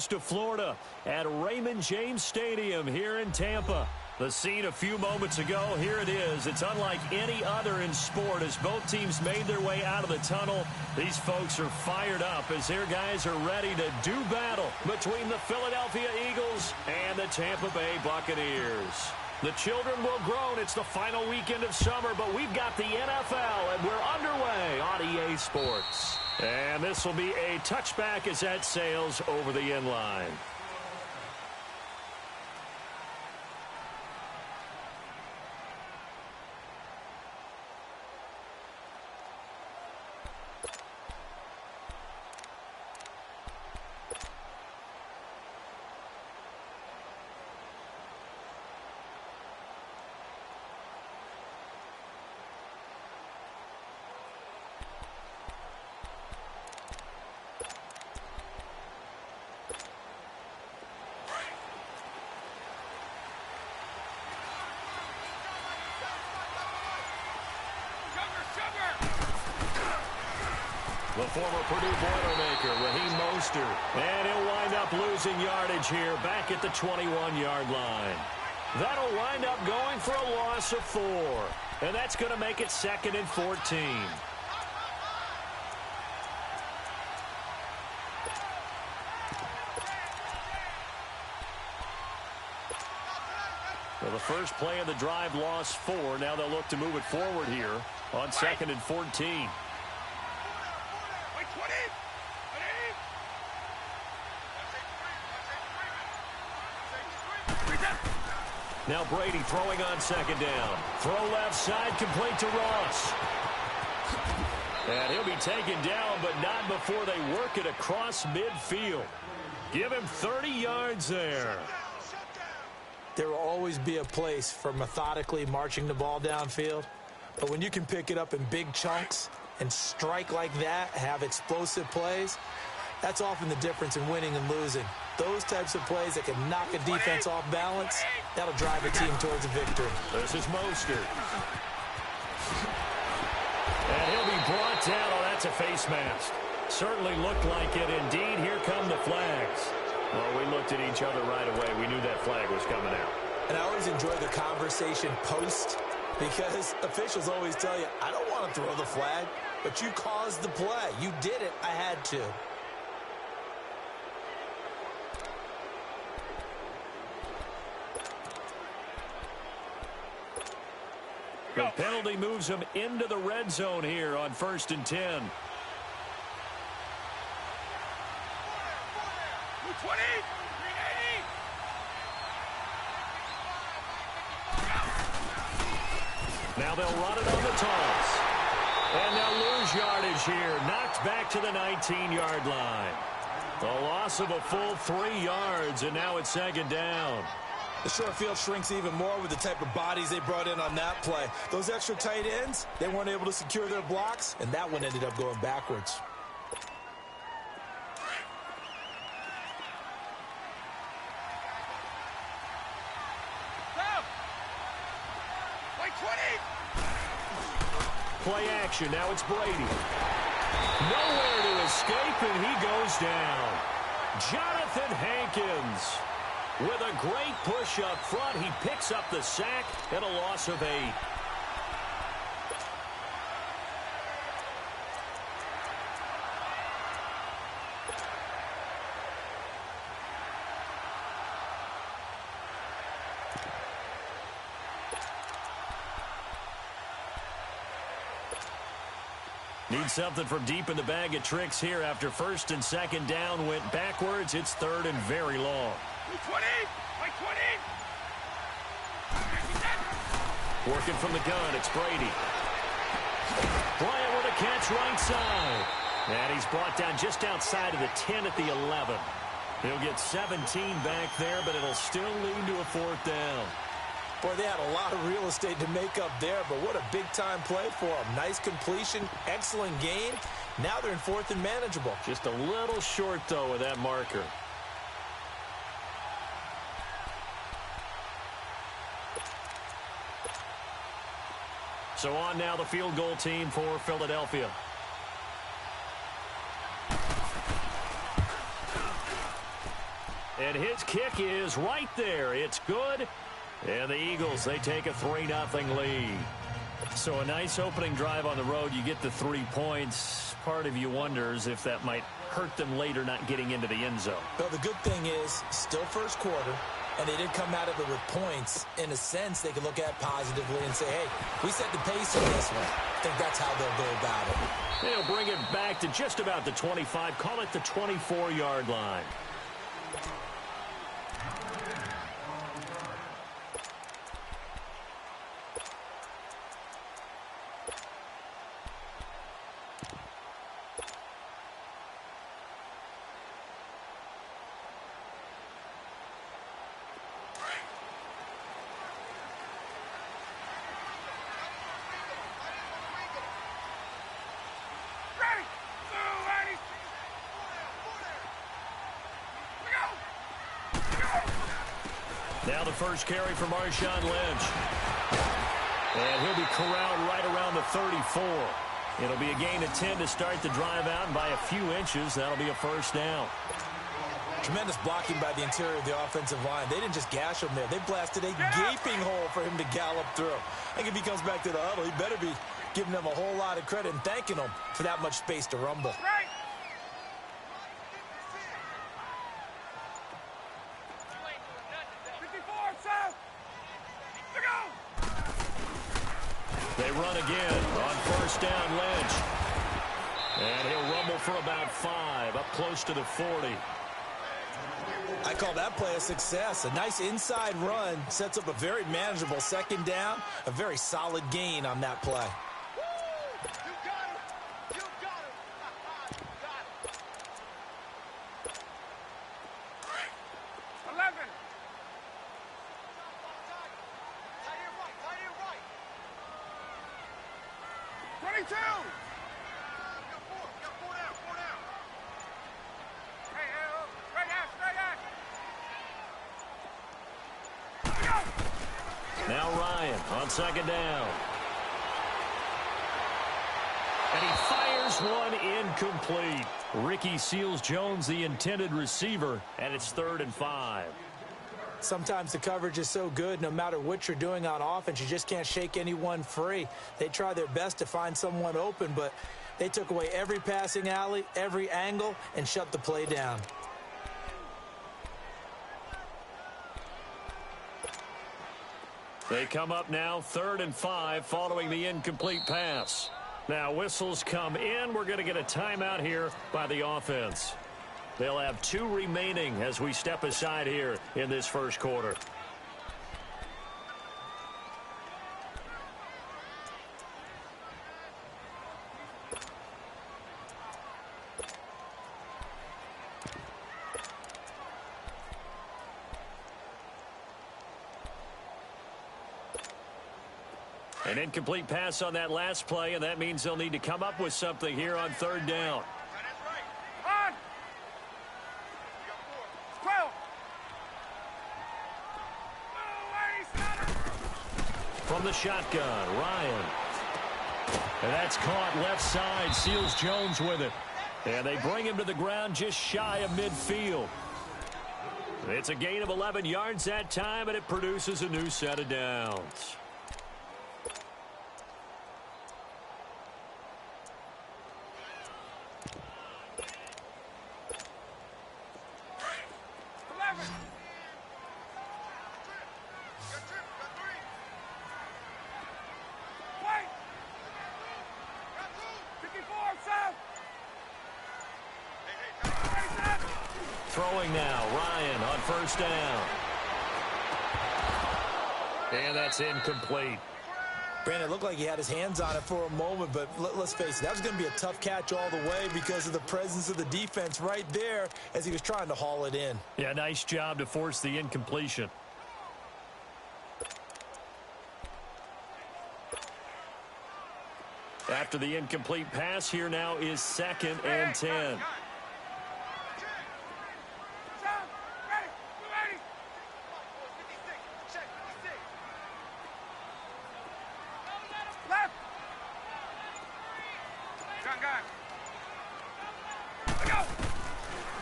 pitch to Florida at Raymond James Stadium here in Tampa. The scene a few moments ago, here it is. It's unlike any other in sport as both teams made their way out of the tunnel. These folks are fired up as their guys are ready to do battle between the Philadelphia Eagles and the Tampa Bay Buccaneers. The children will groan. It's the final weekend of summer, but we've got the NFL, and we're underway on EA Sports. And this will be a touchback as that sails over the end line. The former Purdue Boilermaker, Raheem Mostert. And he'll wind up losing yardage here back at the 21-yard line. That'll wind up going for a loss of 4. And that's going to make it 2nd and 14. Well, the first play of the drive lost 4. Now they'll look to move it forward here on 2nd and 14. Now Brady throwing on 2nd down. Throw left side, complete to Ross. And he'll be taken down, but not before they work it across midfield. Give him 30 yards there. There will always be a place for methodically marching the ball downfield. But when you can pick it up in big chunks and strike like that, have explosive plays, that's often the difference in winning and losing. Those types of plays that can knock a defense off balance, that'll drive a team towards a victory. This is Mostert. And he'll be brought down. Oh, that's a face mask. Certainly looked like it. Indeed, here come the flags. Well, we looked at each other right away. We knew that flag was coming out. And I always enjoy the conversation post because officials always tell you, I don't want to throw the flag, but you caused the play. You did it. I had to. The penalty moves him into the red zone here on 1st and 10. 20, 380. Now they'll run it on the toss. And they'll lose yardage here. Knocked back to the 19-yard line. The loss of a full 3 yards, and now it's 2nd down. The short field shrinks even more with the type of bodies they brought in on that play. Those extra tight ends, they weren't able to secure their blocks, and that one ended up going backwards. Play action. Now it's Brady. Nowhere to escape, and he goes down. Jonathan Hankins. With a great push up front, he picks up the sack and a loss of 8. Need something from deep in the bag of tricks here after 1st and 2nd down went backwards. It's 3rd and very long. 20, 20. Working from the gun, it's Brady. Bryant with a catch right side. And he's brought down just outside of the 10 at the 11. He'll get 17 back there, but it'll still lead to a 4th down. Boy, they had a lot of real estate to make up there, but what a big-time play for them. Nice completion, excellent gain. Now they're in 4th and manageable. Just a little short, though, with that marker. So on now the field goal team for Philadelphia. And his kick is right there. It's good. And the Eagles, they take a 3-0 lead. So a nice opening drive on the road. You get the 3 points. Part of you wonders if that might hurt them later not getting into the end zone. Well, the good thing is, still first quarter, and they did come out of it with points. In a sense, they can look at positively and say, hey, we set the pace in this one. I think that's how they'll go about it. They'll bring it back to just about the 25. Call it the 24-yard line. Now the first carry for Marshawn Lynch. And he'll be corralled right around the 34. It'll be a gain of 10 to start the drive out, and by a few inches, that'll be a first down. Tremendous blocking by the interior of the offensive line. They didn't just gash him there. They blasted a gaping hole for him to gallop through. I think if he comes back to the huddle, he better be giving them a whole lot of credit and thanking them for that much space to rumble. They run again on first down, Lynch. And he'll rumble for about 5, up close to the 40. I call that play a success. A nice inside run sets up a very manageable second down. A very solid gain on that play. Now Ryan on second down. And he fires one incomplete. Ricky Seals-Jones, the intended receiver, and it's 3rd and 5. Sometimes the coverage is so good, no matter what you're doing on offense, you just can't shake anyone free. They try their best to find someone open, but they took away every passing alley, every angle, and shut the play down. They come up now 3rd and 5 following the incomplete pass. Now whistles come in. We're going to get a timeout here by the offense. They'll have 2 remaining as we step aside here in this first quarter. An incomplete pass on that last play, and that means they'll need to come up with something here on 3rd down. From the shotgun, Ryan. And that's caught left side. Seals-Jones with it. And they bring him to the ground just shy of midfield. It's a gain of 11 yards that time, and it produces a new set of downs. Throwing now, Ryan on first down. And that's incomplete. Brandon, it looked like he had his hands on it for a moment, but let's face it, that was going to be a tough catch all the way because of the presence of the defense right there as he was trying to haul it in. Yeah, nice job to force the incompletion. After the incomplete pass, here now is 2nd and 10.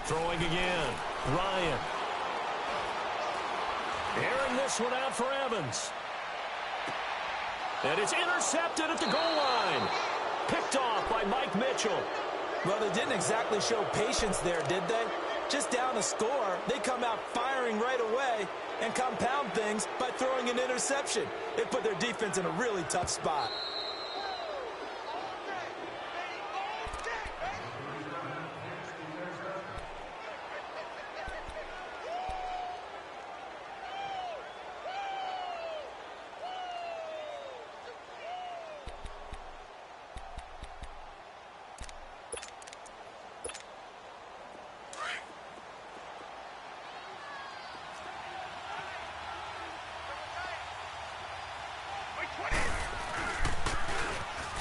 Throwing again, Ryan. Batting this one out for Evans. And it's intercepted at the goal line. Picked off by Mike Mitchell. Well, they didn't exactly show patience there, did they? Just down a score, they come out firing right away and compound things by throwing an interception. It put their defense in a really tough spot.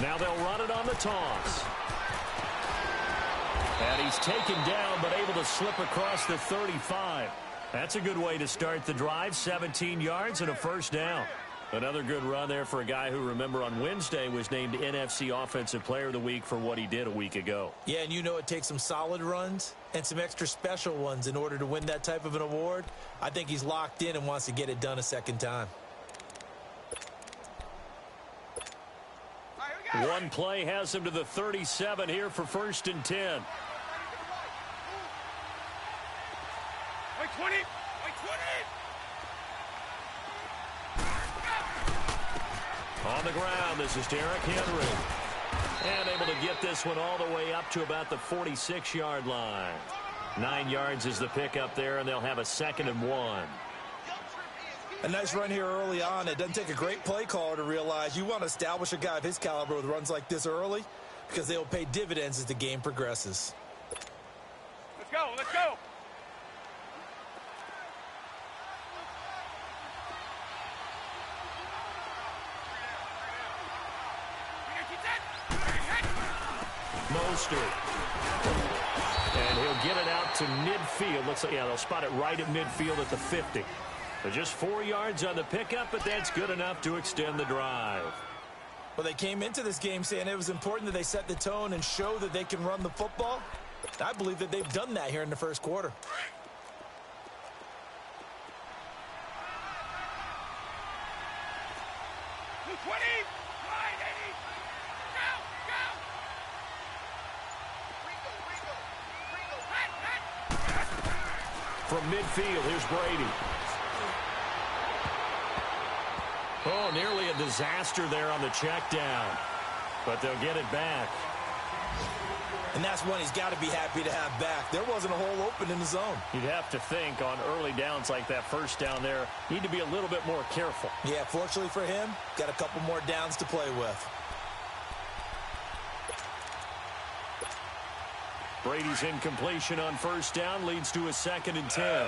Now they'll run it on the toss. And he's taken down, but able to slip across the 35. That's a good way to start the drive. 17 yards and a first down. Another good run there for a guy who, remember, on Wednesday was named NFC Offensive Player of the Week for what he did a week ago. Yeah, and you know it takes some solid runs and some extra special ones in order to win that type of an award. I think he's locked in and wants to get it done a second time. One play has him to the 37 here for 1st and 10. Wait, 20! Wait, 20! On the ground, this is Derrick Henry. And able to get this one all the way up to about the 46-yard line. 9 yards is the pickup there, and they'll have a 2nd and 1. A nice run here early on. It doesn't take a great play caller to realize you want to establish a guy of his caliber with runs like this early because they will pay dividends as the game progresses. Let's go, let's go! Mostert. And he'll get it out to midfield. Looks like, yeah, they'll spot it right at midfield at the 50. So just 4 yards on the pickup, but that's good enough to extend the drive. Well, they came into this game saying it was important that they set the tone and show that they can run the football. I believe that they've done that here in the first quarter. From midfield, here's Brady. Oh, nearly a disaster there on the check down. But they'll get it back. And that's one he's got to be happy to have back. There wasn't a hole open in the zone. You'd have to think on early downs like that first down there, need to be a little bit more careful. Yeah, fortunately for him, got a couple more downs to play with. Brady's incompletion on first down leads to a 2nd and 10.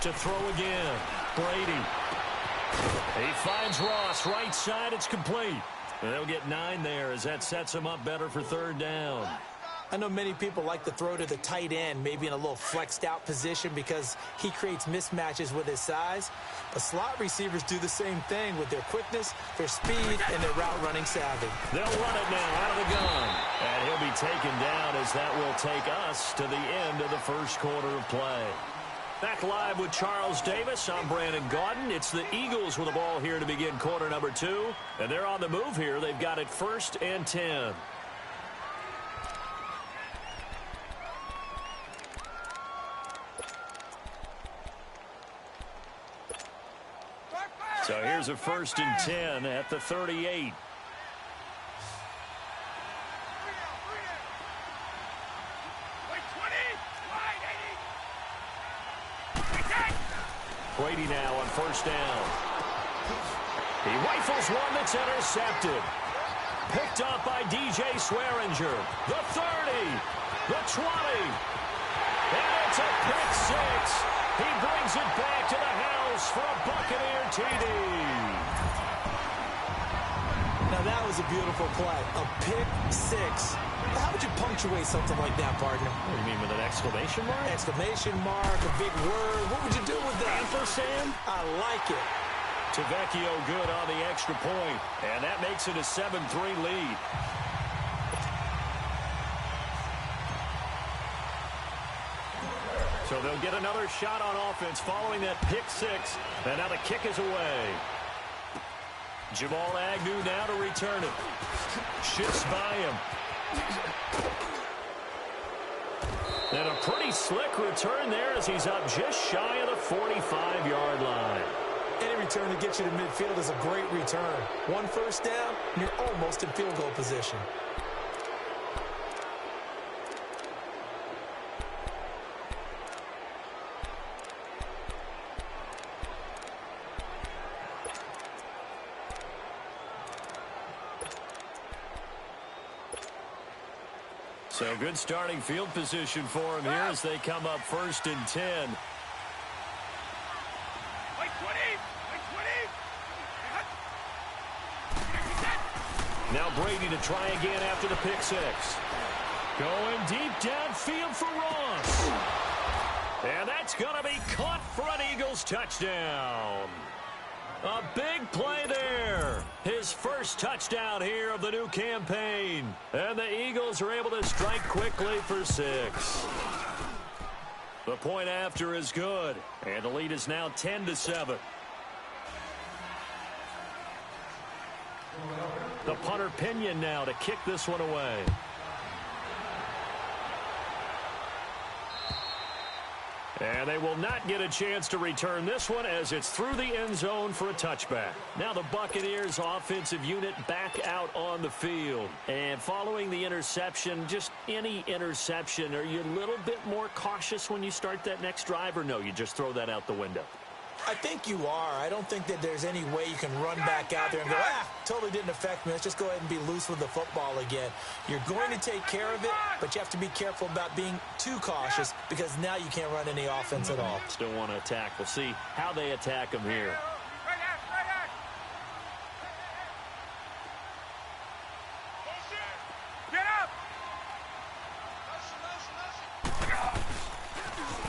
To throw again, Brady. He finds Ross, right side, it's complete. And they'll get 9 there as that sets him up better for 3rd down. I know many people like to throw to the tight end, maybe in a little flexed out position because he creates mismatches with his size. But slot receivers do the same thing with their quickness, their speed, and their route running savvy. They'll run it now out of the gun. And he'll be taken down as that will take us to the end of the first quarter of play. Back live with Charles Davis. I'm Brandon Gaudin. It's the Eagles with the ball here to begin quarter number 2. And they're on the move here. They've got it 1st and 10. So here's a 1st and 10 at the 38. Brady now on first down. He rifles one that's intercepted. Picked up by DJ Swearinger. The 30, the 20. And it's a pick 6. He brings it back to the house for a Buccaneer TD. Now that was a beautiful play. A pick 6. How would you punctuate something like that, partner? What do you mean, with an exclamation mark? Exclamation mark, a big word. What would you do with that? Ampersand? I like it. Tavecchio good on the extra point, and that makes it a 7-3 lead. So they'll get another shot on offense following that pick six, and now the kick is away. Jamal Agnew now to return it. Shifts by him. And a pretty slick return there as he's up just shy of the 45-yard line. Any return to get you to midfield is a great return. One first down, and you're almost in field goal position. So good starting field position for him here as they come up 1st and 10. Now Brady to try again after the pick six. Going deep downfield for Ross. And that's going to be caught for an Eagles touchdown. A big play there. His first touchdown here of the new campaign. And the Eagles are able to strike quickly for 6. The point after is good. And the lead is now 10-7. The punter Pinion now to kick this one away. And they will not get a chance to return this one as it's through the end zone for a touchback. Now the Buccaneers offensive unit back out on the field. And following the interception, just any interception, are you a little bit more cautious when you start that next drive, or no, you just throw that out the window? I think you are. I don't think that there's any way you can run back out there and go, totally didn't affect me. Let's just go ahead and be loose with the football again. You're going to take care of it, but you have to be careful about being too cautious because now you can't run any offense at all. Still want to attack. We'll see how they attack him here.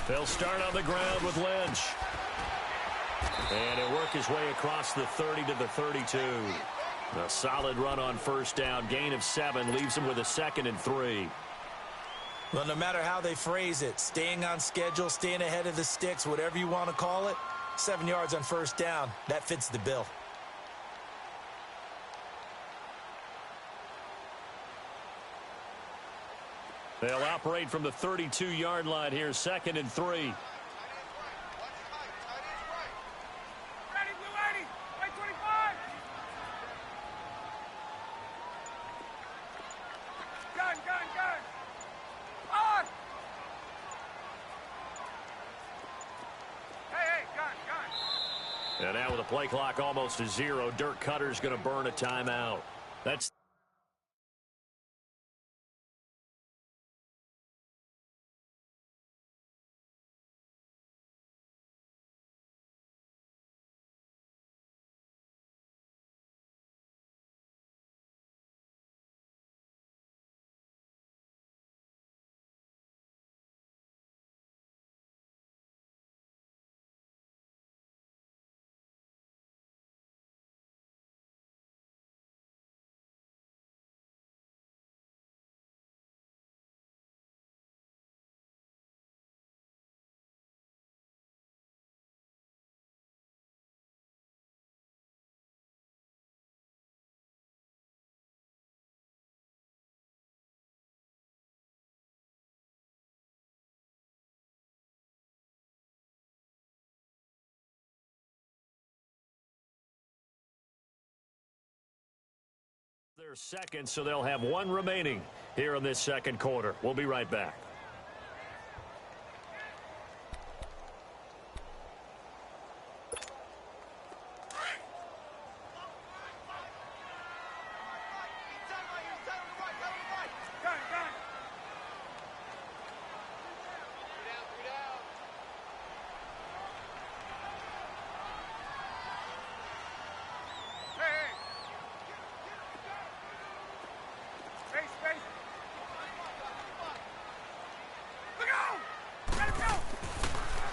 They'll start on the ground with Lynch. And he'll work his way across the 30 to the 32. A solid run on first down. Gain of 7 leaves him with a 2nd and 3. Well, no matter how they phrase it, staying on schedule, staying ahead of the sticks, whatever you want to call it, 7 yards on first down, that fits the bill. They'll operate from the 32-yard line here, 2nd and 3. And now with the play clock almost to 0, Dirk Cutter's going to burn a timeout. That's their second, so they'll have 1 remaining here in this second quarter. We'll be right back.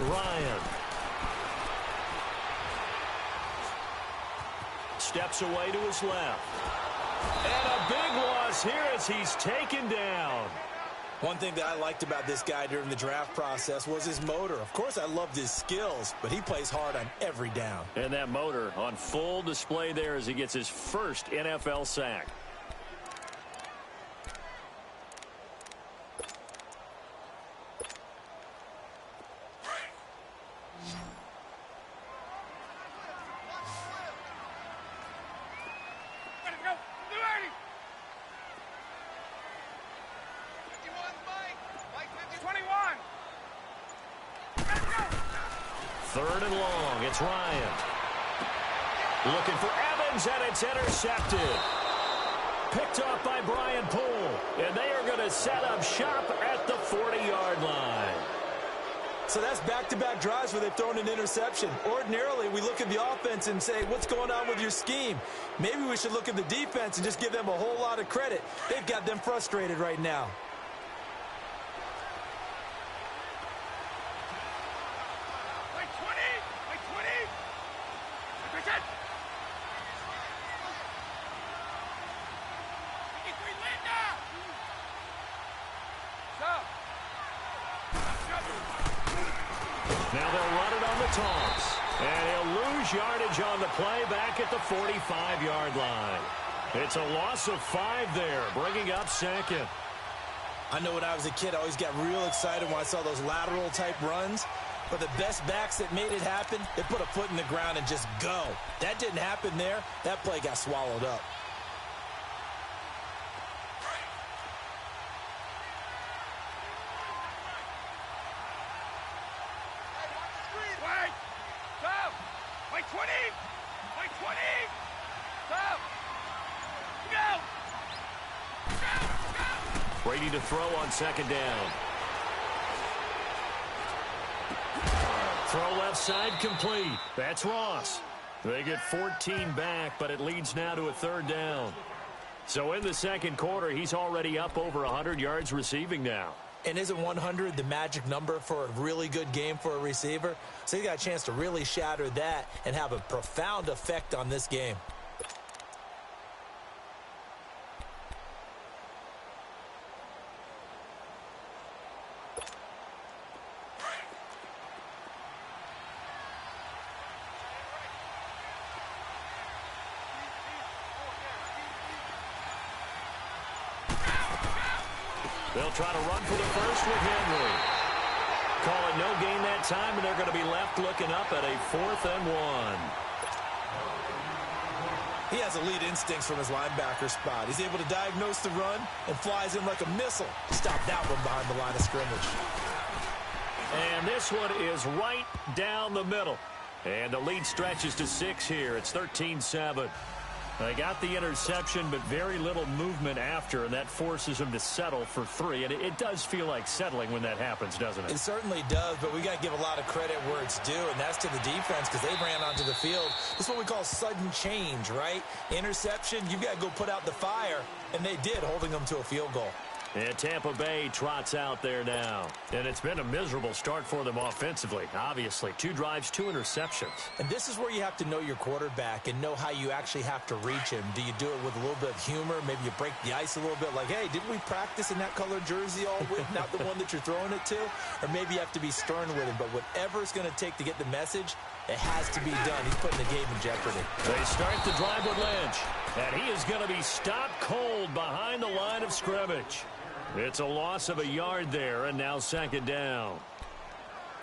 Ryan. steps away to his left. And a big loss here as he's taken down. One thing that I liked about this guy during the draft process was his motor. Of course, I loved his skills, but he plays hard on every down. And that motor on full display there as he gets his first NFL sack. Third and long. It's Ryan. Looking for Evans, and it's intercepted. Picked off by Brian Poole. And they are going to set up shop at the 40-yard line. So that's back-to-back drives where they've thrown an interception. Ordinarily, we look at the offense and say, what's going on with your scheme? Maybe we should look at the defense and just give them a whole lot of credit. They've got them frustrated right now. Now they'll run it on the toss. And he'll lose yardage on the play back at the 45-yard line. It's a loss of 5 there, bringing up second. I know when I was a kid, I always got real excited when I saw those lateral-type runs. But the best backs that made it happen, they put a foot in the ground and just go. That didn't happen there. That play got swallowed up. Brady to throw on second down. Throw left side complete. That's Ross. They get 14 back, but it leads now to a third down. So in the second quarter, he's already up over 100 yards receiving now. And isn't 100 the magic number for a really good game for a receiver? So he got a chance to really shatter that and have a profound effect on this game. They'll try to run for the first with Henry. Call it no gain that time, and they're going to be left looking up at a 4th and 1. He has elite instincts from his linebacker spot. He's able to diagnose the run and flies in like a missile. Stop that one behind the line of scrimmage. And this one is right down the middle. And the lead stretches to 6 here. It's 13-7. They got the interception, but very little movement after, and that forces them to settle for 3. And it does feel like settling when that happens, doesn't it? It certainly does, but we got to give a lot of credit where it's due, and that's to the defense because they ran onto the field. This is what we call sudden change, right? Interception, you've got to go put out the fire, and they did, holding them to a field goal. And Tampa Bay trots out there now. And it's been a miserable start for them offensively, obviously. 2 drives, 2 interceptions. And this is where you have to know your quarterback and know how you actually have to reach him. Do you do it with a little bit of humor? Maybe you break the ice a little bit like, hey, didn't we practice in that colored jersey all week? Not the one that you're throwing it to? Or maybe you have to be stern with him. But whatever it's going to take to get the message, it has to be done. He's putting the game in jeopardy. They start the drive with Lynch. And he is going to be stopped cold behind the line of scrimmage. It's a loss of a yard there, and now second down.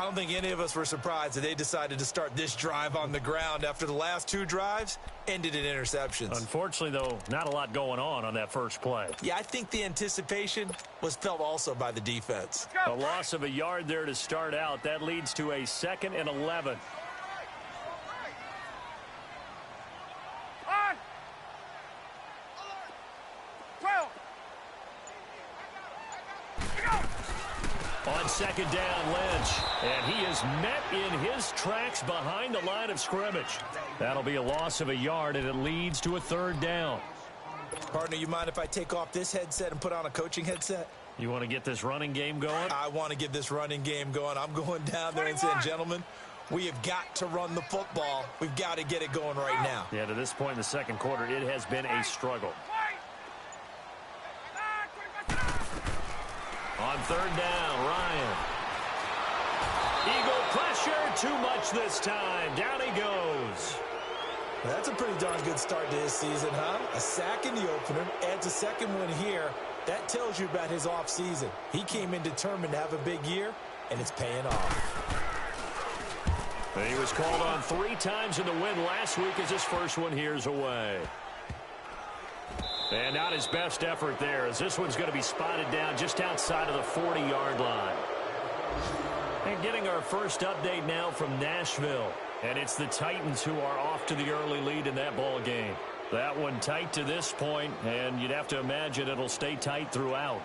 I don't think any of us were surprised that they decided to start this drive on the ground after the last 2 drives ended in interceptions. Unfortunately, though, not a lot going on that first play. Yeah, I think the anticipation was felt also by the defense. A loss of a yard there to start out. That leads to a 2nd and 11. On second down, Lynch. And he is met in his tracks behind the line of scrimmage. That'll be a loss of a yard, and it leads to a third down. Partner, you mind if I take off this headset and put on a coaching headset? You want to get this running game going? I want to get this running game going. I'm going down there and saying, gentlemen, We have got to run the football. We've got to get it going right now. Yeah, to this point in the second quarter, it has been a struggle. On third down, Ryan. Eagle pressure, too much this time. Down he goes. That's a pretty darn good start to his season, huh? A sack in the opener, adds a second one here. That tells you about his offseason. He came in determined to have a big year, and it's paying off. He was called on 3 times in the win last week as his first one here's away. And not his best effort there, as this one's going to be spotted down just outside of the 40-yard line. And getting our first update now from Nashville. And it's the Titans who are off to the early lead in that ball game. That one tight to this point, and you'd have to imagine it'll stay tight throughout.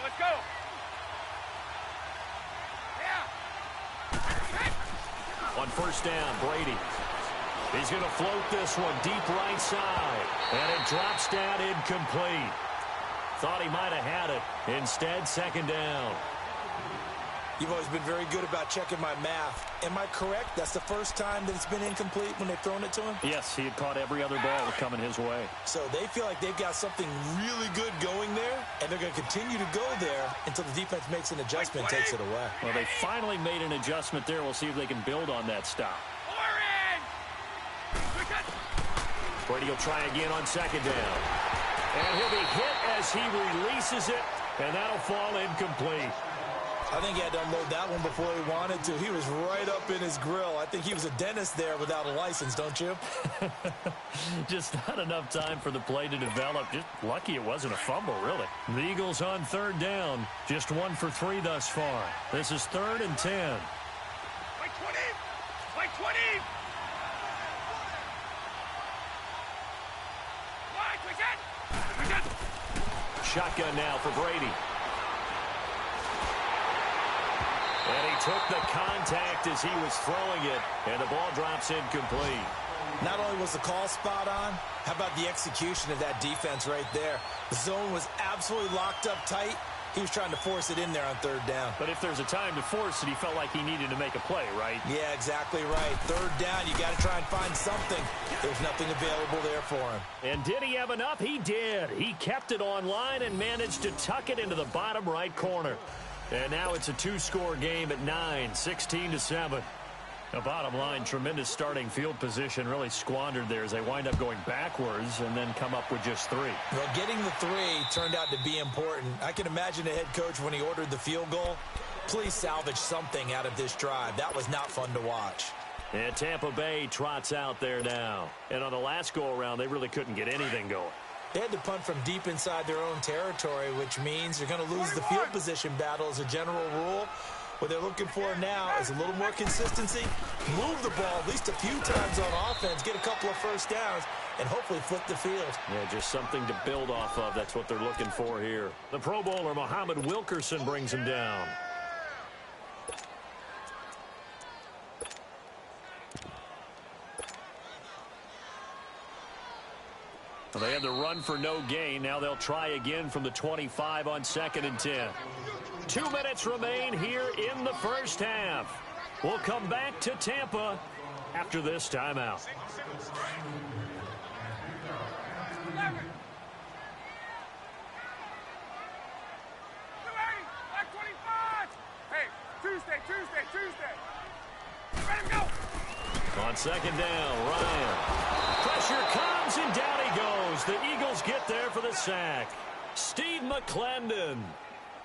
Let's go. On first down, Brady. He's going to float this one deep right side. And it drops down incomplete. Thought he might have had it. Instead, second down. You've always been very good about checking my math. Am I correct? That's the first time that it's been incomplete when they've thrown it to him? Yes, he had caught every other ball coming his way. So they feel like they've got something really good going there, and they're going to continue to go there until the defense makes an adjustment, takes it away. Well, they finally made an adjustment there. We'll see if they can build on that stop. Brady will try again on second down. And he'll be hit as he releases it, and that'll fall incomplete. I think he had to unload that one before he wanted to. He was right up in his grill. I think he was a dentist there without a license, don't you? Just not enough time for the play to develop. Just lucky it wasn't a fumble, really. The Eagles on third down. Just 1 for 3 thus far. This is 3rd and 10. Like 20! Like 20! Shotgun now for Brady. And he took the contact as he was throwing it, and the ball drops incomplete. Not only was the call spot on, how about the execution of that defense right there? The zone was absolutely locked up tight. He was trying to force it in there on third down. But if there's a time to force it, he felt like he needed to make a play, right? Yeah, exactly right. Third down, you got to try and find something. There's nothing available there for him. And did he have enough? He did. He kept it on line and managed to tuck it into the bottom right corner. And now it's a 2-score game at 9, 16-7. The bottom line, tremendous starting field position, really squandered there as they wind up going backwards and then come up with just 3. Well, getting the 3 turned out to be important. I can imagine the head coach when he ordered the field goal. Please salvage something out of this drive. That was not fun to watch. And Tampa Bay trots out there now. And on the last go-around, they really couldn't get anything going. They had to punt from deep inside their own territory, which means you're going to lose the field position battle as a general rule. What they're looking for now is a little more consistency, move the ball at least a few times on offense, get a couple of first downs, and hopefully flip the field. Yeah, just something to build off of. That's what they're looking for here. The Pro Bowler, Muhammad Wilkerson, brings him down. Well, they had the run for no gain. Now they'll try again from the 25 on 2nd and 10. 2 minutes remain here in the first half. We'll come back to Tampa after this timeout. Hey, Tuesday. Let him go. On second down, Ryan. Pressure comes, and down he goes. The Eagles get there for the sack. Steve McClendon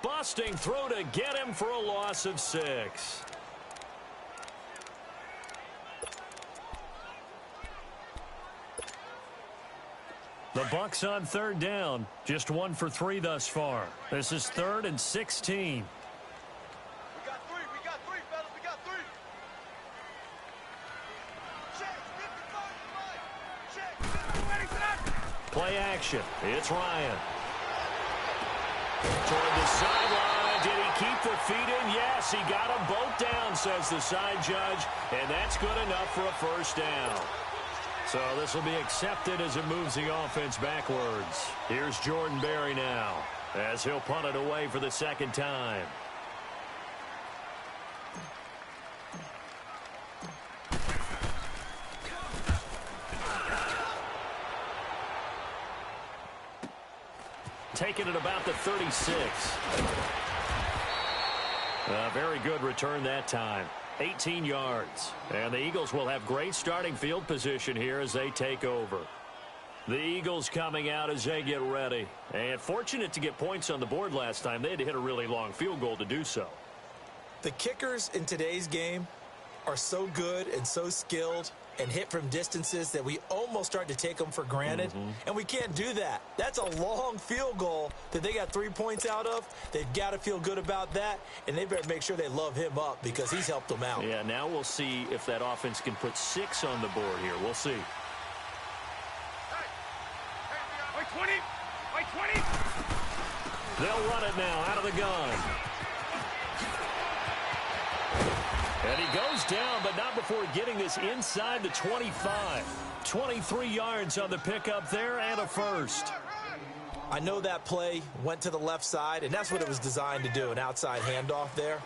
busting through to get him for a loss of 6. The Bucs on third down. Just 1 for 3 thus far. This is 3rd and 16. action. It's Ryan. Toward the sideline. Did he keep the feet in? Yes, he got them both down, says the side judge. And that's good enough for a first down. So this will be accepted as it moves the offense backwards. Here's Jordan Berry now as he'll punt it away for the second time. Taking it about the 36. A very good return that time. 18 yards. And the Eagles will have great starting field position here as they take over. The Eagles coming out as they get ready. And fortunate to get points on the board last time. They had to hit a really long field goal to do so. The kickers in today's game are so good and so skilled and hit from distances that we almost start to take them for granted. And we can't do that. That's a long field goal that they got 3 points out of. They've got to feel good about that, and they better make sure they love him up because he's helped them out. Yeah, now we'll see if that offense can put 6 on the board here. We'll see. By 20! By 20! They'll run it now out of the gun. And he goes down, but not before getting this inside the 25. 23 yards on the pickup there and a first. I know that play went to the left side, and that's what it was designed to do, an outside handoff there.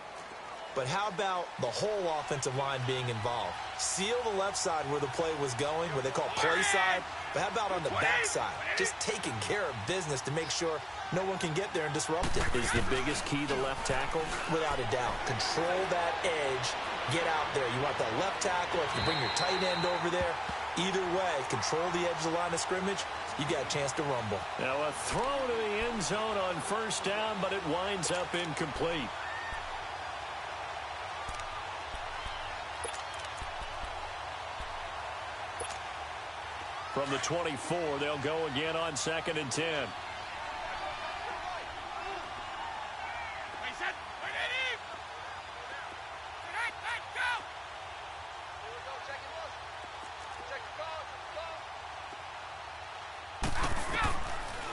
But how about the whole offensive line being involved? Seal the left side where the play was going, where they call play side. But how about on the back side? Just taking care of business to make sure no one can get there and disrupt it. Is the biggest key the left tackle? Without a doubt. Control that edge. Get out there. You want that left tackle. If you bring your tight end over there, either way, control the edge of the line of scrimmage, you got a chance to rumble. Now a throw to the end zone on first down, but it winds up incomplete. From the 24, they'll go again on 2nd and 10.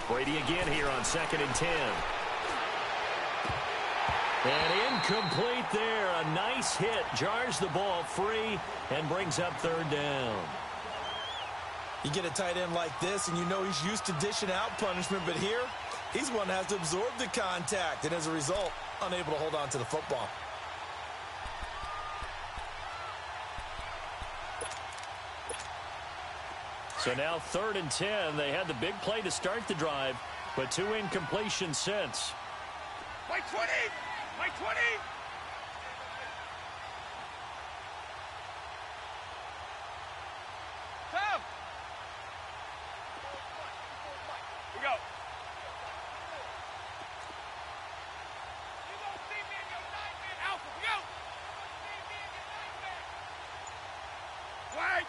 Brady again here on 2nd and 10. And incomplete there. A nice hit. Jars the ball free and brings up 3rd down. You get a tight end like this, and you know he's used to dishing out punishment, but here, he's one that has to absorb the contact, and as a result, unable to hold on to the football. So now 3rd and 10. They had the big play to start the drive, but 2 incompletions since. By 20! By 20! Tom! We go. Alpha, we go! Wait!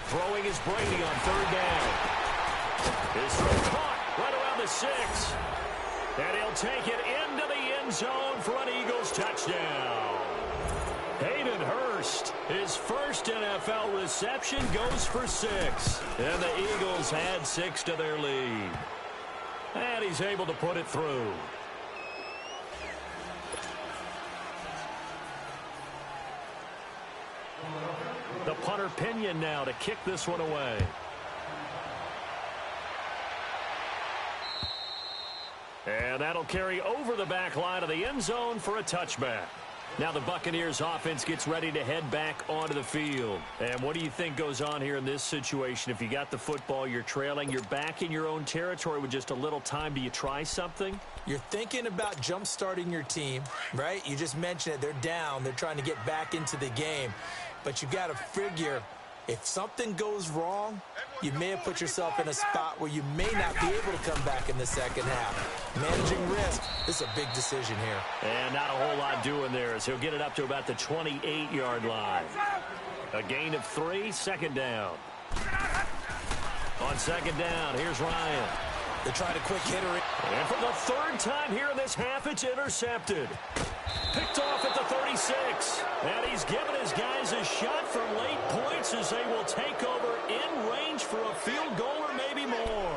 Throwing is Brady on 3rd down. His throw caught right around the 6. And he'll take it into the end zone for an Eagles touchdown. Hayden Hurst, his first NFL reception, goes for 6. And the Eagles add 6 to their lead. And he's able to put it through. The punter Pinion now to kick this one away. And that'll carry over the back line of the end zone for a touchback. Now the Buccaneers offense gets ready to head back onto the field. And what do you think goes on here in this situation? If you got the football, you're trailing, you're back in your own territory with just a little time. Do you try something? You're thinking about jump-starting your team, right? You just mentioned it. They're down. They're trying to get back into the game. But you got to figure if something goes wrong, you may have put yourself in a spot where you may not be able to come back in the second half. Managing risk, this is a big decision here. And not a whole lot doing there as he'll get it up to about the 28-yard line. A gain of 3, 2nd down. On 2nd down, here's Ryan. They tried a quick hitter. And for the 3rd time here in this half, it's intercepted. Picked off at the 36. And he's given his guys a shot for late points as they will take over in range for a field goal or maybe more.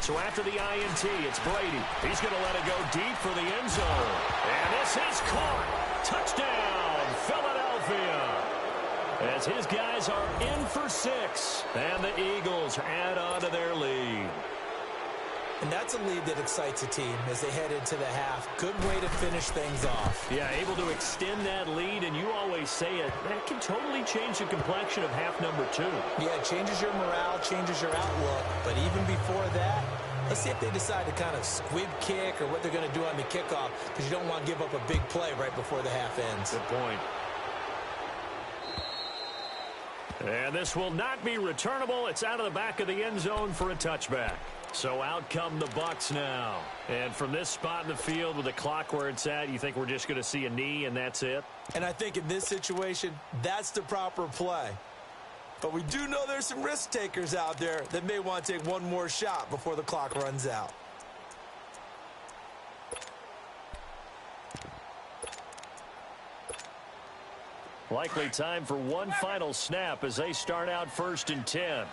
So after the INT, it's Brady. He's going to let it go deep for the end zone. And this is caught. Touchdown, Philadelphia. As his guys are in for 6. And the Eagles add on to their lead. And that's a lead that excites a team as they head into the half. Good way to finish things off. Yeah, able to extend that lead, and you always say it, that can totally change the complexion of half number 2. Yeah, it changes your morale, changes your outlook. But even before that, let's see if they decide to kind of squib kick or what they're going to do on the kickoff, because you don't want to give up a big play right before the half ends. Good point. And this will not be returnable. It's out of the back of the end zone for a touchback. So out come the Bucs now. And from this spot in the field with the clock where it's at, you think we're just going to see a knee and that's it? And I think in this situation, that's the proper play. But we do know there's some risk takers out there that may want to take one more shot before the clock runs out. Likely time for one final snap as they start out 1st and 10.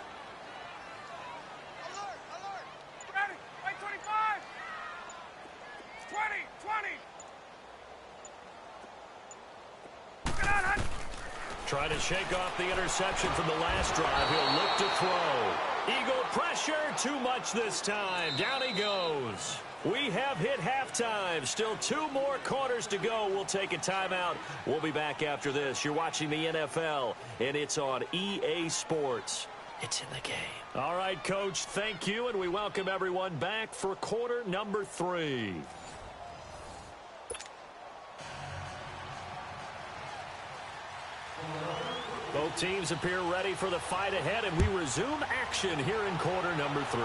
Trying to shake off the interception from the last drive. He'll look to throw. Eagle pressure, too much this time. Down he goes. We have hit halftime. Still 2 more quarters to go. We'll take a timeout. We'll be back after this. You're watching the NFL, and it's on EA Sports. It's in the game. All right, Coach, thank you, and we welcome everyone back for quarter number 3. Both teams appear ready for the fight ahead, and we resume action here in quarter number 3.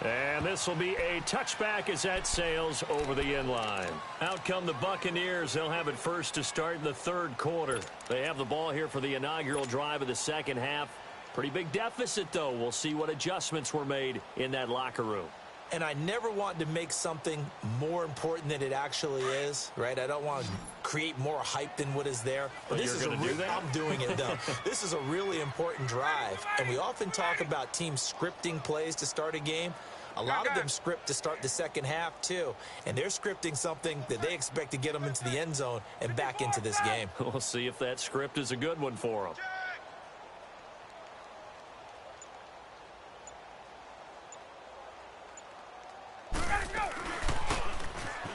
And this will be a touchback as that sails over the end line. Out come the Buccaneers. They'll have it first to start in the 3rd quarter. They have the ball here for the inaugural drive of the 2nd half. Pretty big deficit, though. We'll see what adjustments were made in that locker room. And I never want to make something more important than it actually is, right? I don't want to create more hype than what is there. But this is I'm doing it, though. This is a really important drive. And we often talk about teams scripting plays to start a game. A lot of them script to start the 2nd half, too. And they're scripting something that they expect to get them into the end zone and back into this game. We'll see if that script is a good one for them.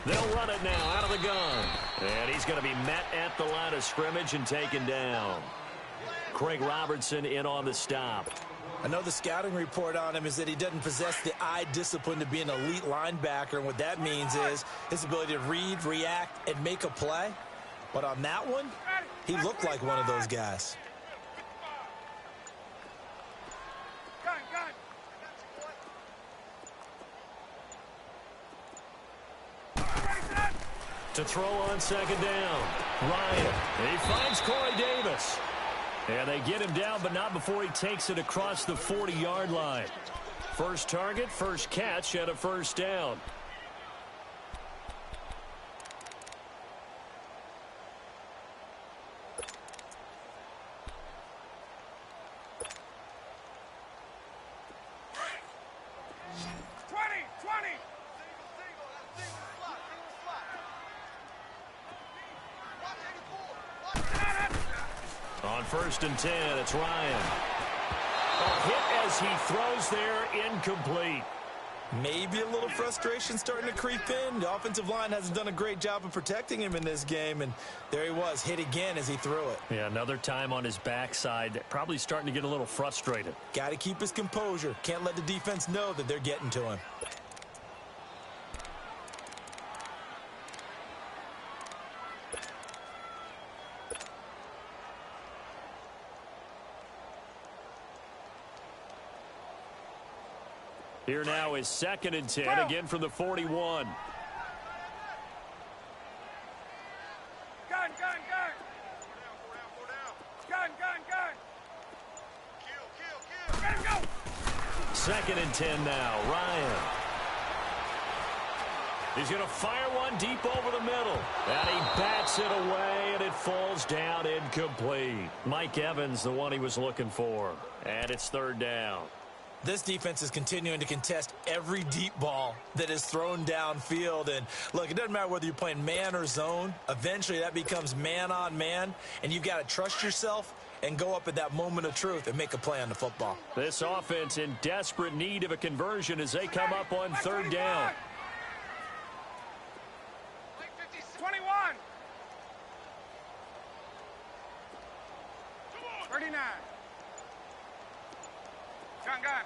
They'll run it now out of the gun. And he's going to be met at the line of scrimmage and taken down. Craig Robertson in on the stop. I know the scouting report on him is that he doesn't possess the eye discipline to be an elite linebacker. And what that means is his ability to read, react, and make a play. But on that one, he looked like one of those guys. To throw on 2nd down. Ryan. He finds Corey Davis. And they get him down, but not before he takes it across the 40-yard line. First target, first catch, and a 1st down. On 1st and 10, it's Ryan. A hit as he throws there, incomplete. Maybe a little frustration starting to creep in. The offensive line hasn't done a great job of protecting him in this game, and there he was, hit again as he threw it. Yeah, another time on his backside, probably starting to get a little frustrated. Got to keep his composure. Can't let the defense know that they're getting to him. Here now is 2nd and 10, again from the 41. Gun, gun, gun. Gun, gun, gun. Kill. Let him go. 2nd and 10 now. Ryan. He's going to fire one deep over the middle. And he bats it away, and it falls down incomplete. Mike Evans, the one he was looking for. And it's 3rd down. This defense is continuing to contest every deep ball that is thrown downfield. And, look, it doesn't matter whether you're playing man or zone. Eventually, that becomes man on man, and you've got to trust yourself and go up at that moment of truth and make a play on the football. This offense in desperate need of a conversion as they come up on 3rd down. 21. 39. Gun, gun.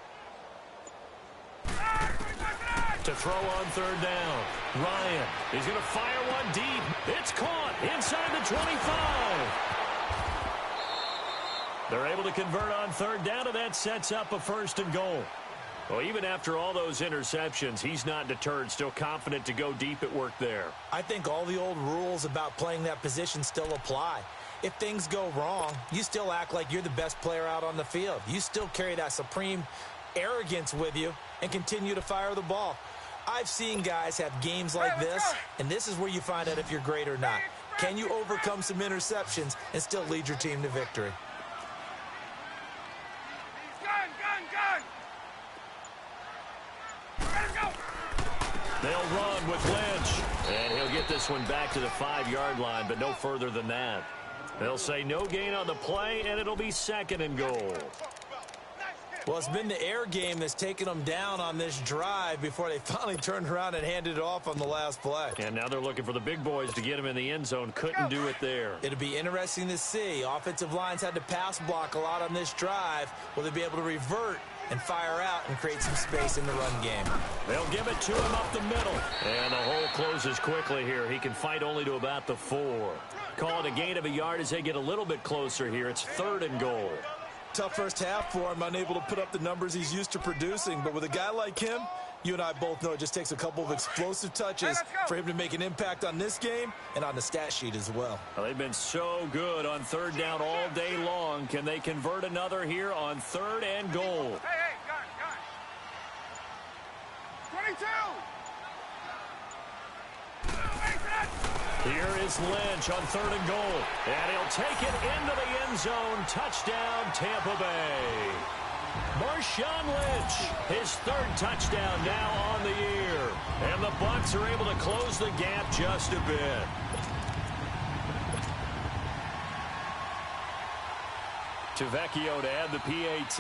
To throw on 3rd down. Ryan, he's going to fire one deep. It's caught inside the 25. They're able to convert on 3rd down, and that sets up a 1st and goal. Well, even after all those interceptions, he's not deterred, still confident to go deep at work there. I think all the old rules about playing that position still apply. If things go wrong, you still act like you're the best player out on the field. You still carry that supreme arrogance with you and continue to fire the ball. I've seen guys have games like this, and this is where you find out if you're great or not. Can you overcome some interceptions and still lead your team to victory? Gun, gun, gun. Let him go. They'll run with Lynch, and he'll get this one back to the 5-yard line, but no further than that. They'll say no gain on the play, and it'll be 2nd and goal. Well, it's been the air game that's taken them down on this drive before they finally turned around and handed it off on the last play. And now they're looking for the big boys to get him in the end zone. Couldn't do it there. It'll be interesting to see. Offensive lines had to pass block a lot on this drive. Will they be able to revert and fire out and create some space in the run game? They'll give it to him up the middle. And the hole closes quickly here. He can fight only to about the 4. Call it a gain of a yard as they get a little bit closer here. It's 3rd and goal. Tough first half for him, unable to put up the numbers he's used to producing. But with a guy like him, you and I both know it just takes a couple of explosive touches for him to make an impact on this game and on the stat sheet as well. Well, they've been so good on 3rd down all day long. Can they convert another here on 3rd and goal? Hey, gun, gun. 22. Here is Lynch on 3rd and goal. And he'll take it into the end zone. Touchdown, Tampa Bay. Marshawn Lynch, his 3rd touchdown now on the year. And the Bucs are able to close the gap just a bit. Tavecchio to add the PAT.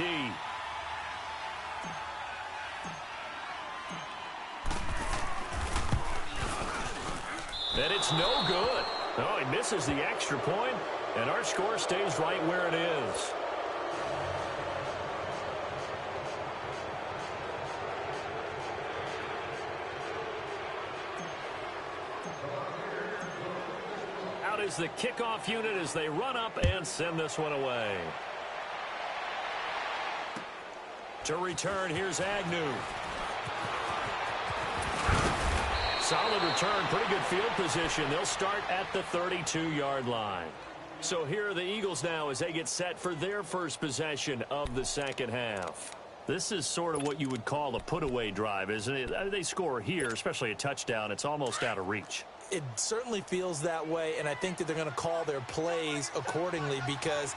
And it's no good. Oh, he misses the extra point, and our score stays right where it is. Out is the kickoff unit as they run up and send this one away. To return, here's Agnew. Solid return, pretty good field position. They'll start at the 32-yard line. So here are the Eagles now as they get set for their first possession of the 2nd half. This is sort of what you would call a put-away drive, isn't it? They score here, especially a touchdown. It's almost out of reach. It certainly feels that way, and I think that they're going to call their plays accordingly because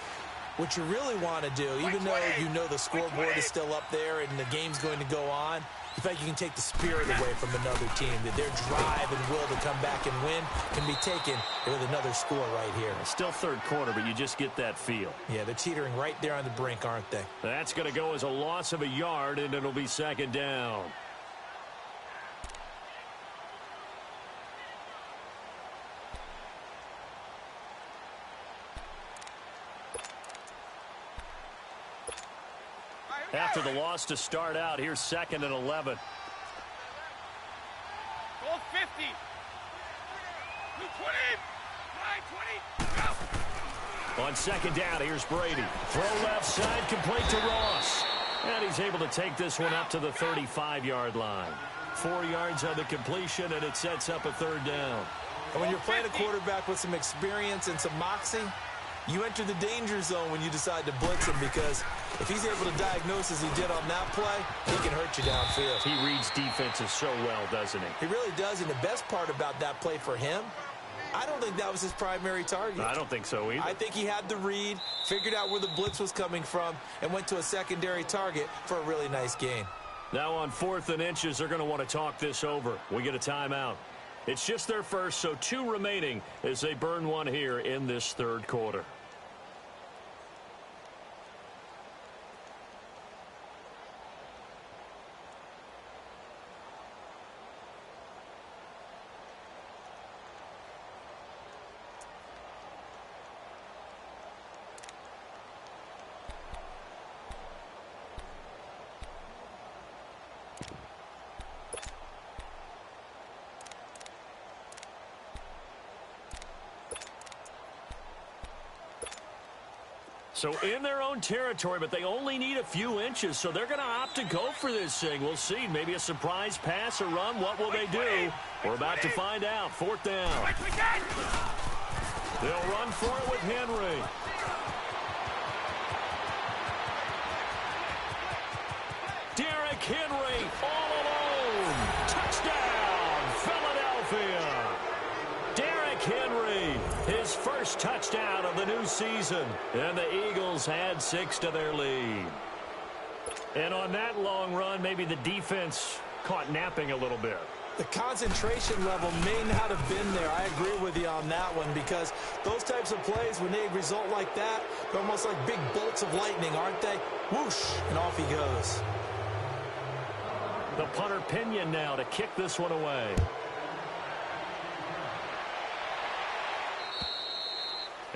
what you really want to do, even though you know the scoreboard is still up there and the game's going to go on, in fact, you can take the spirit away from another team, that their drive and will to come back and win can be taken with another score right here. Still 3rd quarter, but you just get that feel. Yeah, they're teetering right there on the brink, aren't they? That's going to go as a loss of a yard, and it'll be 2nd down. After the loss to start out, here's 2nd and 11. Goal 50. 220. 920. Go. On 2nd down, here's Brady. Throw left side, complete to Ross. And he's able to take this one up to the 35-yard line. 4 yards on the completion, and it sets up a 3rd down. And when you're playing a quarterback with some experience and some moxie, you enter the danger zone when you decide to blitz him, because if he's able to diagnose as he did on that play, he can hurt you downfield. He reads defenses so well, doesn't he? He really does, and the best part about that play for him, I don't think that was his primary target. I don't think so either. I think he had the read, figured out where the blitz was coming from, and went to a secondary target for a really nice gain. Now on 4th and inches, they're going to want to talk this over. We get a timeout. It's just their first, so 2 remaining as they burn one here in this 3rd quarter. So in their own territory, but they only need a few inches, so they're going to opt to go for this thing. We'll see. Maybe a surprise pass or run. What will they do? We're about to find out. 4th down. They'll run for it with Henry. Derrick Henry all alone. Touchdown, Philadelphia. Derrick Henry, his first touchdown of the new season. And the Eagles add 6 to their lead. And on that long run, maybe the defense caught napping a little bit. The concentration level may not have been there. I agree with you on that one, because those types of plays, when they result like that, they're almost like big bolts of lightning, aren't they? Whoosh, and off he goes. The punter Pinion now to kick this one away.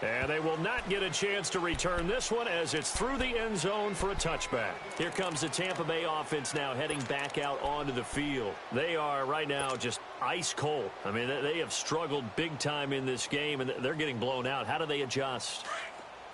And they will not get a chance to return this one as it's through the end zone for a touchback. Here comes the Tampa Bay offense now heading back out onto the field. They are right now just ice cold. I mean, they have struggled big time in this game, and they're getting blown out. How do they adjust?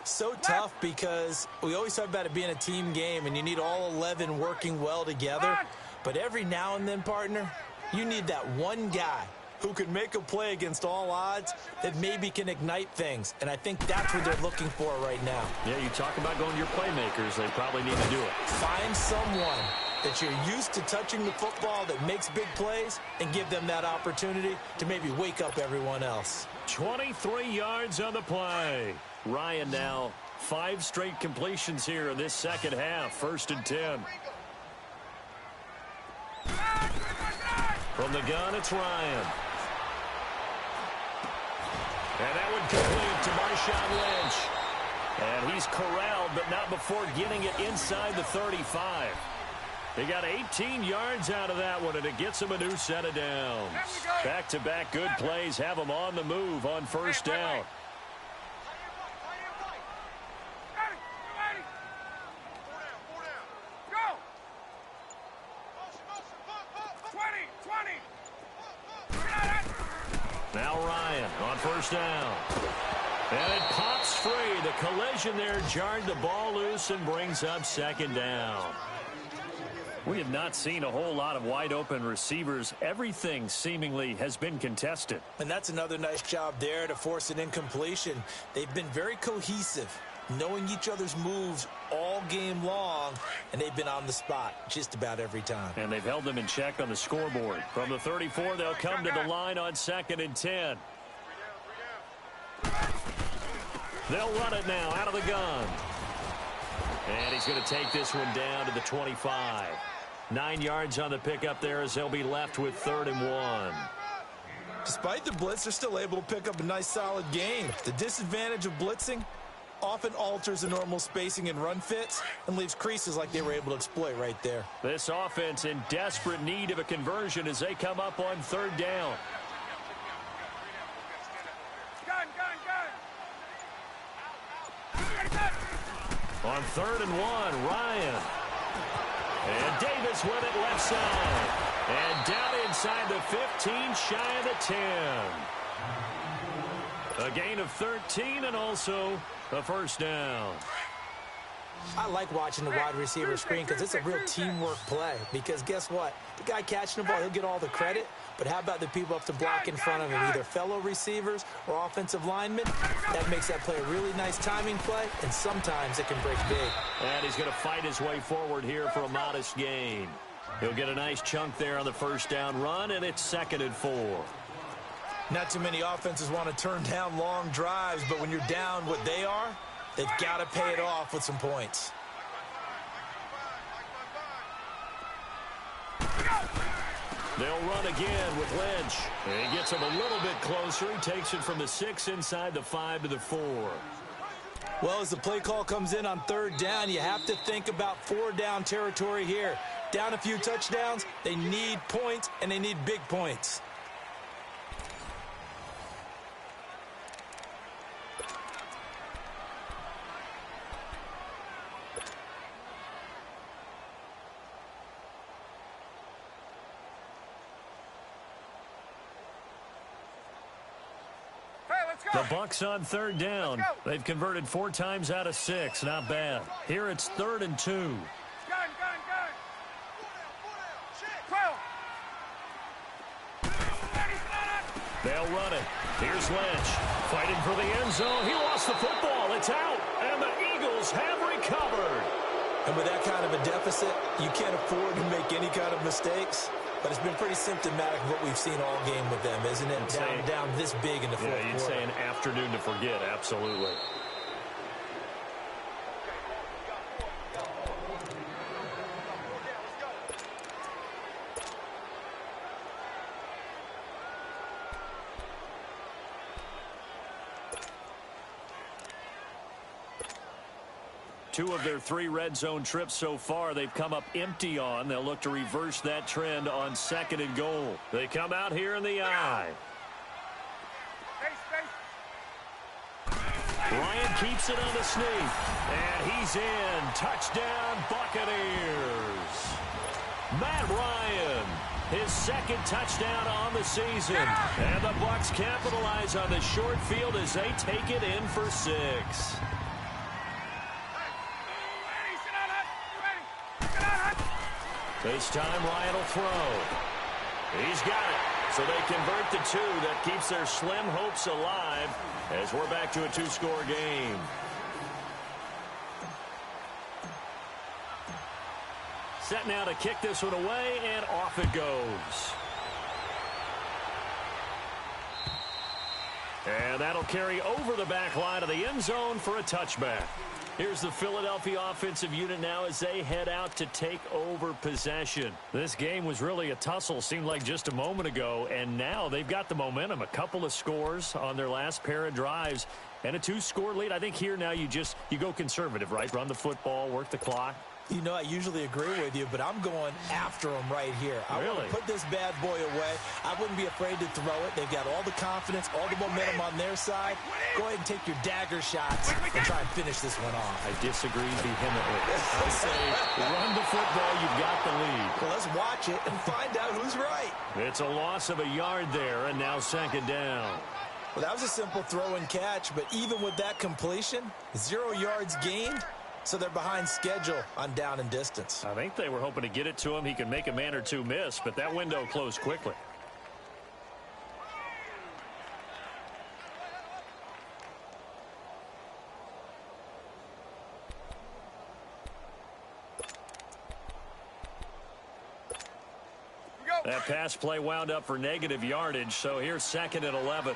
So tough, because we always talk about it being a team game, and you need all 11 working well together. But every now and then, partner, you need that one guy who can make a play against all odds that maybe can ignite things. And I think that's what they're looking for right now. Yeah, you talk about going to your playmakers. They probably need to do it. Find someone that you're used to touching the football that makes big plays and give them that opportunity to maybe wake up everyone else. 23 yards on the play. Ryan now 5 straight completions here in this second half. 1st and 10. From the gun, it's Ryan. And that one complete to Marshawn Lynch. And he's corralled, but not before getting it inside the 35. He got 18 yards out of that one, and it gets him a new set of downs. Back-to-back good plays have him on the move on 1st down. Now Ryan on 1st down. And it pops free. The collision there jarred the ball loose and brings up 2nd down. We have not seen a whole lot of wide open receivers. Everything seemingly has been contested. And that's another nice job there to force an incompletion. They've been very cohesive, knowing each other's moves all game long, and they've been on the spot just about every time. And they've held them in check on the scoreboard. From the 34, they'll come to the line on 2nd and 10. They'll run it now out of the gun. And he's going to take this one down to the 25. 9 yards on the pickup there as they'll be left with 3rd and 1. Despite the blitz, they're still able to pick up a nice solid gain. The disadvantage of blitzing often alters the normal spacing and run fits and leaves creases like they were able to exploit right there. This offense in desperate need of a conversion as they come up on 3rd down. On 3rd and 1, Ryan. And Davis with it left side. And down inside the 15, shy of the 10. A gain of 13 and also a first down. I like watching the wide receiver screen because it's a real teamwork play. Because guess what? The guy catching the ball, he'll get all the credit. But how about the people up to block in front of him, either fellow receivers or offensive linemen? That makes that play a really nice timing play, and sometimes it can break big. And he's going to fight his way forward here for a modest gain. He'll get a nice chunk there on the first down run, and it's 2nd and 4. Not too many offenses want to turn down long drives, but when you're down what they are, they've got to pay it off with some points. They'll run again with Lynch. And he gets him a little bit closer. He takes it from the 6 inside the 5 to the 4. Well, as the play call comes in on 3rd down, you have to think about 4-down territory here. Down a few touchdowns, they need points, and they need big points. The Bucs on 3rd down. They've converted 4 times out of 6. Not bad. Here it's 3rd and 2. Gun. They'll run it. Here's Lynch. Fighting for the end zone. He lost the football. It's out. And the Eagles have recovered. And with that kind of a deficit, you can't afford to make any kind of mistakes. But it's been pretty symptomatic of what we've seen all game with them, isn't it? Down this big in the fourth quarter. Yeah, you'd say an afternoon to forget. Absolutely. Two of their 3 red zone trips so far, they've come up empty on. They'll look to reverse that trend on 2nd and goal. They come out here in the eye. Ryan keeps it on the sneak. And he's in. Touchdown, Buccaneers. Matt Ryan, his 2nd touchdown on the season. And the Bucs capitalize on the short field as they take it in for 6. This time Ryan will throw. He's got it. So they convert the 2. That keeps their slim hopes alive as we're back to a 2-score game. Set now to kick this one away, and off it goes. And that'll carry over the back line of the end zone for a touchback. Here's the Philadelphia offensive unit now as they head out to take over possession. This game was really a tussle, seemed like just a moment ago, and now they've got the momentum. A couple of scores on their last pair of drives and a 2-score lead. I think here now you go conservative, right? Run the football, work the clock. You know, I usually agree with you, but I'm going after them right here. I want to put this bad boy away. I wouldn't be afraid to throw it. They've got all the confidence, all the momentum on their side. Go ahead and take your dagger shots and try and finish this one off. I disagree vehemently. I say run the football. You've got the lead. Well, let's watch it and find out who's right. It's a loss of a yard there, and now 2nd down. Well, that was a simple throw and catch, but even with that completion, 0 yards gained. So they're behind schedule on down and distance. I think they were hoping to get it to him. He could make a man or two miss, but that window closed quickly. That pass play wound up for negative yardage, so here's 2nd and 11.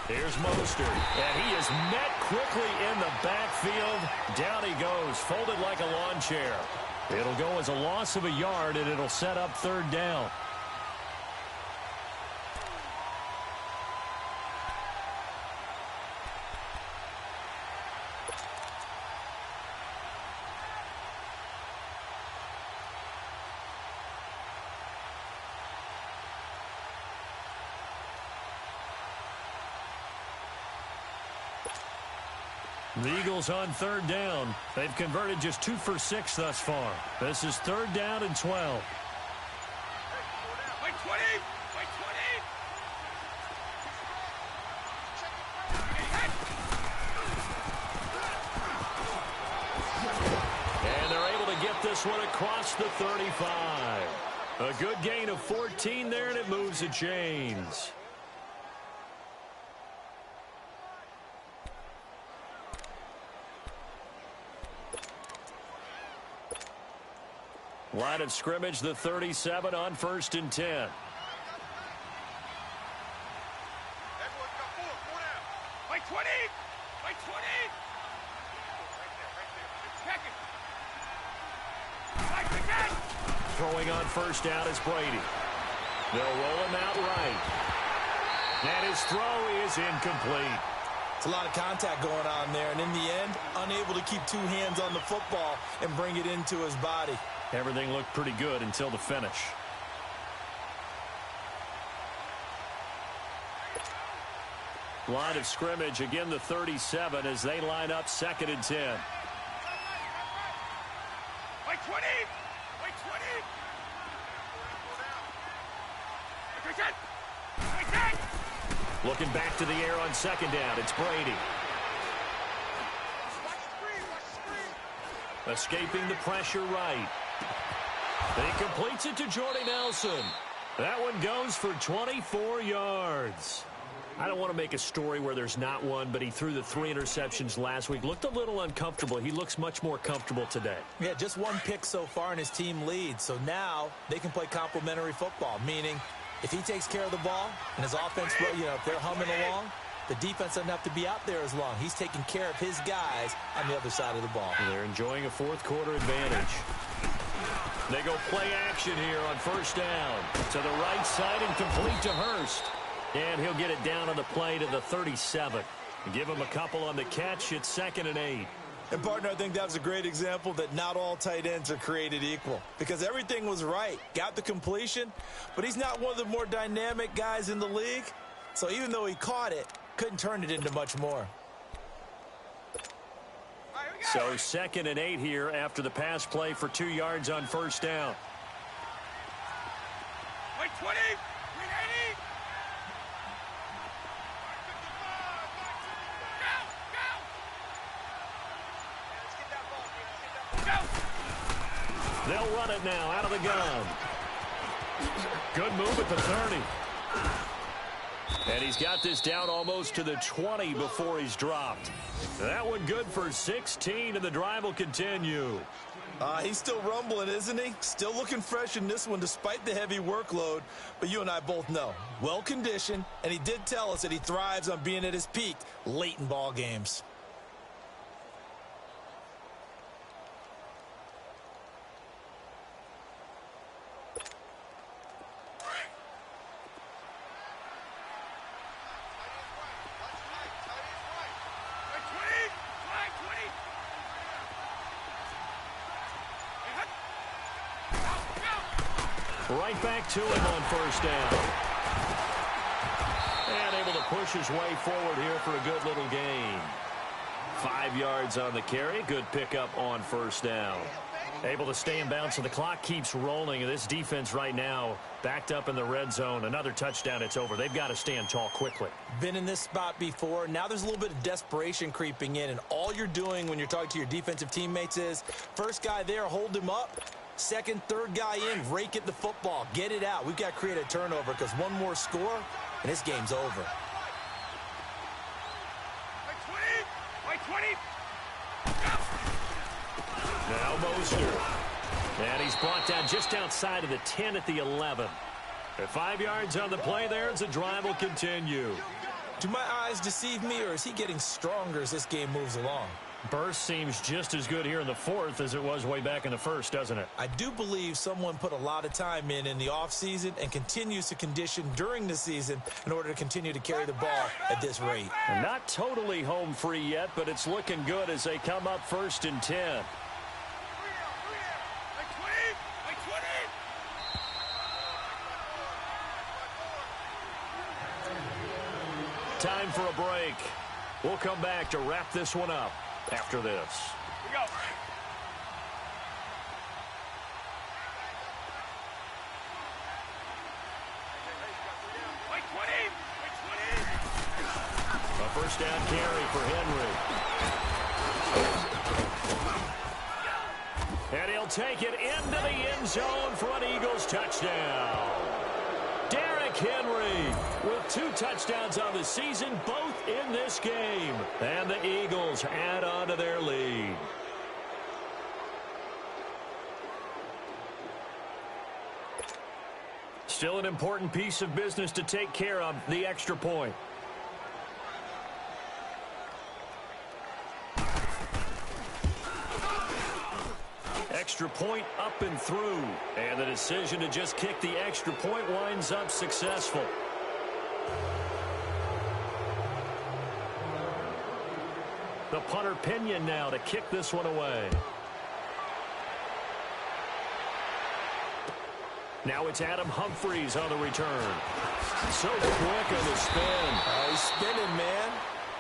Here's Mostert, and he is met quickly in the backfield. Down he goes, folded like a lawn chair. It'll go as a loss of a yard, and it'll set up 3rd down. The Eagles on third down. They've converted just 2 for 6 thus far. This is third down and 12. Wait, 20. Wait, 20. And they're able to get this one across the 35. A good gain of 14 there, and it moves the chains. Line of scrimmage, the 37 on 1st and 10. Everyone got 4. 4 down. Wait, 20. Wait, 20. Check it. Like again. Throwing on first down is Brady. They'll roll him out right. And his throw is incomplete. It's a lot of contact going on there, and in the end, unable to keep 2 hands on the football and bring it into his body. Everything looked pretty good until the finish. Line of scrimmage, again the 37 as they line up 2nd and 10. Wait, 20. Wait, 20. Wait, 10. Wait, 10. Looking back to the air on 2nd down, it's Brady. Escaping the pressure right. He completes it to Jordy Nelson. That one goes for 24 yards. I don't want to make a story where there's not one, but he threw the 3 interceptions last week. Looked a little uncomfortable. He looks much more comfortable today. Yeah, just 1 pick so far and his team leads. So now they can play complementary football, meaning if he takes care of the ball and his offense, if they're humming along, the defense doesn't have to be out there as long. He's taking care of his guys on the other side of the ball. They're enjoying a 4th quarter advantage. They go play action here on 1st down. To the right side and complete to Hurst. And he'll get it down on the play to the 37. Give him a couple on the catch. It's 2nd and 8. And, partner, I think that was a great example that not all tight ends are created equal. Because everything was right. Got the completion, but he's not one of the more dynamic guys in the league. So even though he caught it, couldn't turn it into much more. So 2nd and 8 here after the pass play for 2 yards on 1st down. Wait, 20. Wait, 80. Go, go. They'll run it now out of the gun. Good move at the 30. And he's got this down almost to the 20 before he's dropped. That one good for 16, and the drive will continue. He's still rumbling, isn't he? Still looking fresh in this one despite the heavy workload. But you and I both know, well-conditioned, and he did tell us that he thrives on being at his peak late in ball games. Right back to him on 1st down. And able to push his way forward here for a good little gain. 5 yards on the carry. Good pickup on 1st down. Able to stay in bounds, so the clock keeps rolling. And this defense right now backed up in the red zone. Another touchdown, it's over. They've got to stand tall quickly. Been in this spot before. Now there's a little bit of desperation creeping in. And all you're doing when you're talking to your defensive teammates is, first guy there, hold him up. Second, third guy in, rake at the football. Get it out. We've got to create a turnover because one more score, and this game's over. Wait, 20. Now Mostert. And he's brought down just outside of the 10 at the 11. At 5 yards on the play there as the drive will continue. Do my eyes deceive me, or is he getting stronger as this game moves along? Burst seems just as good here in the 4th as it was way back in the 1st, doesn't it? I do believe someone put a lot of time in the offseason and continues to condition during the season in order to continue to carry the ball at this rate. And not totally home free yet, but it's looking good as they come up 1st and 10. Time for a break. We'll come back to wrap this one up. after this. We go. Wait, 20. A first down carry for Henry. And he'll take it into the end zone for an Eagles touchdown. Derrick Henry with 2 touchdowns on the season, both in this game. And the Eagles add on to their lead. Still an important piece of business to take care of, the extra point. Extra point up and through. And the decision to just kick the extra point winds up successful. The punter Pinion now to kick this one away. Now it's Adam Humphries on the return. So quick on the spin. He's spinning, man.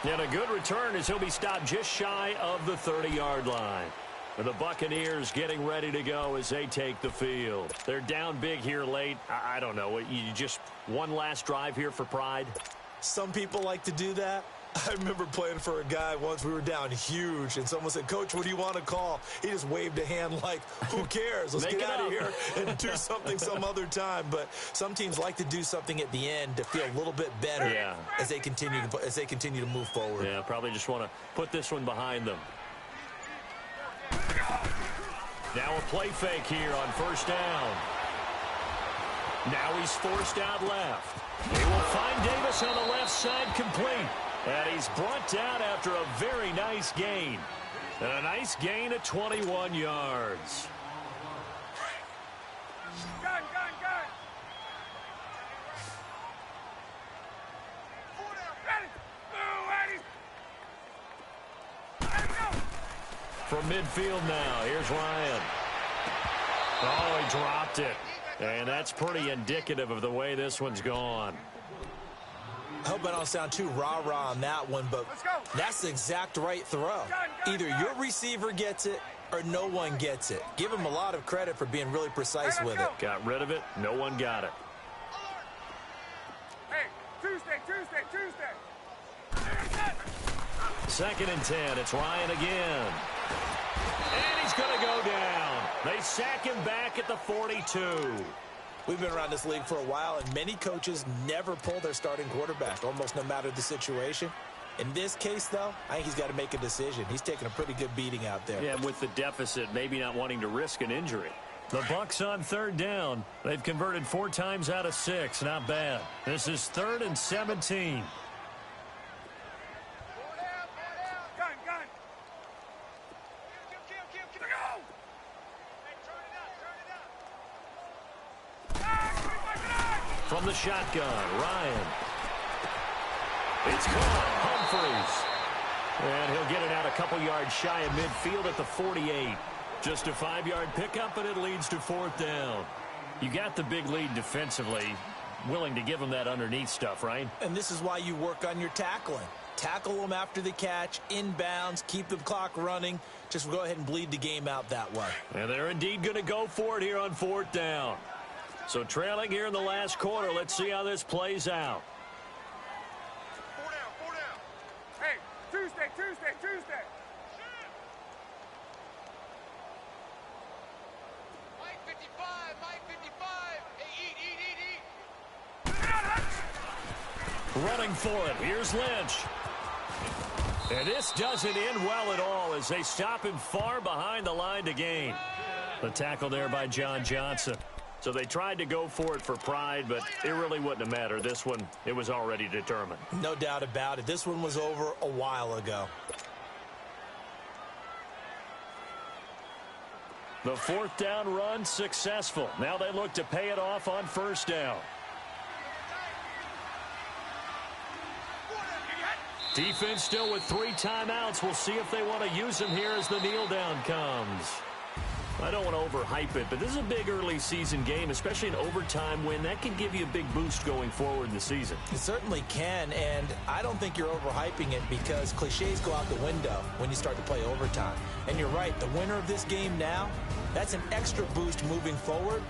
And a good return as he'll be stopped just shy of the 30-yard line. And the Buccaneers getting ready to go as they take the field. They're down big here late. I don't know. You just one last drive here for pride? Some people like to do that. I remember playing for a guy once. We were down huge, and someone said, "Coach, what do you want to call?" He just waved a hand like, who cares? Let's get out of here and do something some other time. But some teams like to do something at the end to feel a little bit better as they continue to move forward. Yeah, probably just want to put this one behind them. Now a play fake here on first down. Now he's forced out left. He will find Davis on the left side complete. And he's brought down after a very nice gain. And a nice gain of 21 yards. Gun. Ready. From midfield now, here's Ryan. Oh, he dropped it. And that's pretty indicative of the way this one's gone. I hope I don't sound too rah-rah on that one, but that's the exact right throw. Either your receiver gets it or no one gets it. Give him a lot of credit for being really precise with it. Got rid of it. No one got it. Hey, Tuesday. 2nd and 10. It's Ryan again. And he's going to go down. They sack him back at the 42. We've been around this league for a while, and many coaches never pull their starting quarterback, almost no matter the situation. In this case, though, I think he's got to make a decision. He's taking a pretty good beating out there. Yeah, with the deficit, maybe not wanting to risk an injury. The Bucs on 3rd down. They've converted 4 times out of 6. Not bad. This is 3rd and 17. Gun. From the shotgun, Ryan. It's caught. Humphries. And he'll get it out a couple yards shy of midfield at the 48. Just a 5-yard pickup, and it leads to 4th down. You got the big lead defensively. Willing to give him that underneath stuff, right? And this is why you work on your tackling. Tackle them after the catch, inbounds, keep the clock running. Just go ahead and bleed the game out that way. And they're indeed going to go for it here on 4th down. So trailing here in the last quarter. Let's see how this plays out. 4 down. Hey, Tuesday. Mike 55. Hey, eat. Running for it. Here's Lynch. And this doesn't end well at all as they stop him far behind the line to gain. The tackle there by John Johnson. So they tried to go for it for pride, but it really wouldn't have mattered. This one, it was already determined. No doubt about it. This one was over a while ago. The 4th down run successful. Now they look to pay it off on 1st down. Defense still with 3 timeouts. We'll see if they want to use them here as the kneel down comes. I don't want to overhype it, but this is a big early season game, especially an overtime win. That can give you a big boost going forward in the season. It certainly can, and I don't think you're overhyping it because cliches go out the window when you start to play overtime. And you're right, the winner of this game now, that's an extra boost moving forward